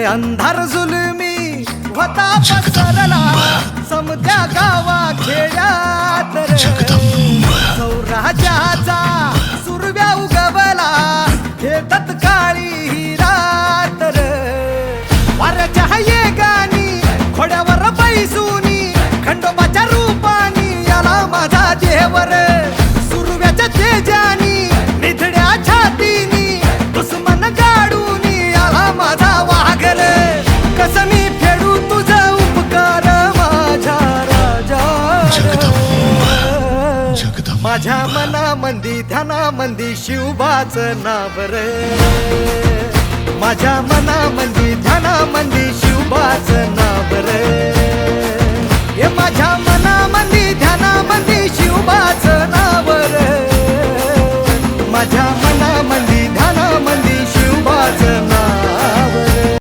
अंधार जुलमी होता पसरला समद्या गावा खेड्यात सौराज्याचा सुरव्या उगवला हे तत्काळी ही रात वाऱ्याच्या येगानी घोड्यावर बैसूनी खंडोबाच्या रूपानी याला माझा देवर सुरव्याच्या तेजानी निधड्या छातीनी दुश्मन गाडूनी याला माझा वाघर कसं मी फेडू तुझा उपकार माझ्या राजा माझ्या मनामंदी ध्यानामंदी शिवबाचं नाव रे माझ्या मनामंदी